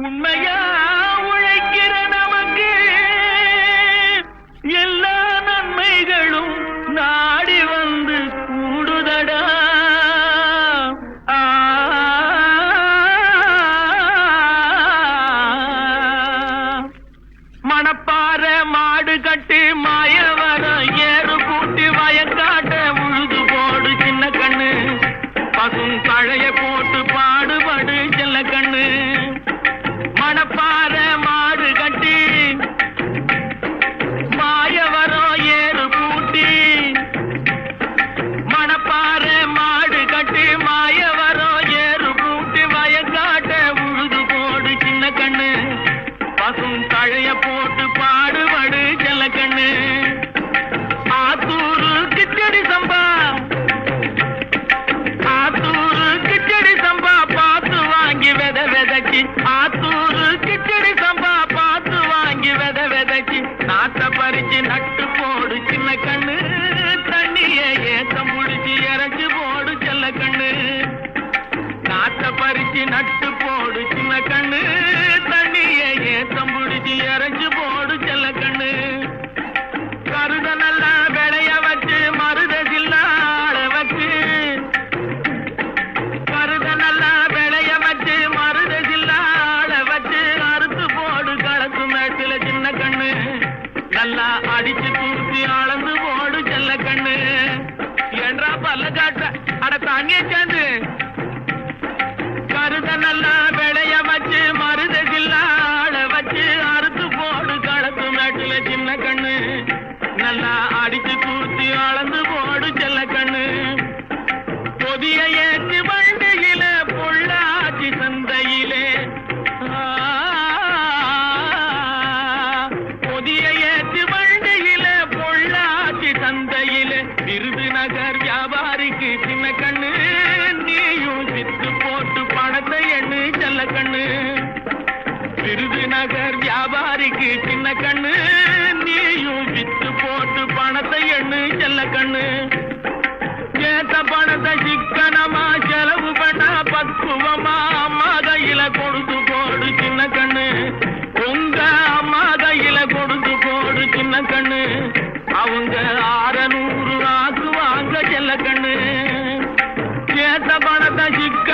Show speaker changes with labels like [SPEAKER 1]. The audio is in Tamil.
[SPEAKER 1] உண்மையா உழைக்கிற நமக்கு எல்லா நன்மைகளும் நாடி வந்து கூடுதடா. மணப்பாற மாடு கட்டி மாயவரம் ஏறு கூட்டி வயக்காட்ட உழுது போடு சின்ன கண்ணு. பசும் தழைய போட்டு பாடுபடு செல்ல கண்ணு. மணப்பாற மாடு கட்டி மாயவரம் ஏறு கூட்டி. மணப்பாற மாடு கட்டி மாயவரம் ஏறு கூட்டி வயக்காட்ட உழுது போடு சின்ன கண்ணு. பசும் தழைய போட்டு பாடுபடு செல்ல கண்ணு. ஆத்தூரு கிச்சடி சம்பா ஆத்தூரு கிச்சடி சம்பா பார்த்து வாங்கி வித விதைச்சி. ஆத்தூரு கிச்சடி சம்பா பார்த்து வாங்கி வித விதைச்சி. நாத்த பறிச்சு நட்டு போடு சின்ன கண்ணு. தண்ணிய ஏத்தம் புடிச்சு இறச்சி போடு செல்ல கண்ணு. நாத்த பறிச்சு நட்டு போடு சின்ன கண்ணு. தண்ணிய ஏத்தம் புடிச்சு இறச்சி போடு செல்ல கண்ணு. கருத நல்லா விளைய வச்சு மருதசில்ல ஆள வச்சு. கருத நல்லா விளைய வச்சு மருதசில்ல ஆள வச்சு. அறுத்து போடு களத்து மேட்டில சின்ன கண்ணு. நல்லா அடிச்சு தூக்கி அளந்து போடு செல்ல கண்ணு. என்றா பல்ல காட்ட அட தாங்கிய சேர்ந்து. கருத நல்லா விளைய வச்சு மருதசில்ல ஆள வச்சு. அறுத்து போடு களத்து மேட்டில சின்ன கண்ணு. நல்லா அடிச்சு தூத்தி அளந்து போடு செல்ல கண்ணு. பொதிய ஏற்றி வண்டியில பொள்ளாச்சி சந்தையிலே. பொதிய ஏற்றி வண்டியில பொள்ளாச்சி சந்தையிலே. விருதுநகர் வியாபாரிக்கு சின்ன கண்ணு. நீயும் வித்து போட்டு பணத்தை எண்ணு செல்ல கண்ணு. விருதுநகர் வியாபாரிக்கு சின்ன கண்ணு. நீயும் வித்து போட்டு பணத்தை எண்ணு செல்ல கண்ணு. ஏத்த பணத்தை சிக்கனமா செலவு பண்ண பக்குவமா அம்மா கையில கொடுத்து போடு சின்ன கண்ணு. உங்க அம்மா கையில கொடுத்து போடு சின்ன கண்ணு. அவங்க 600 ஆக்கு வாங்க செல்ல கண்ணு. ஏத்த பணத்தை சிக்க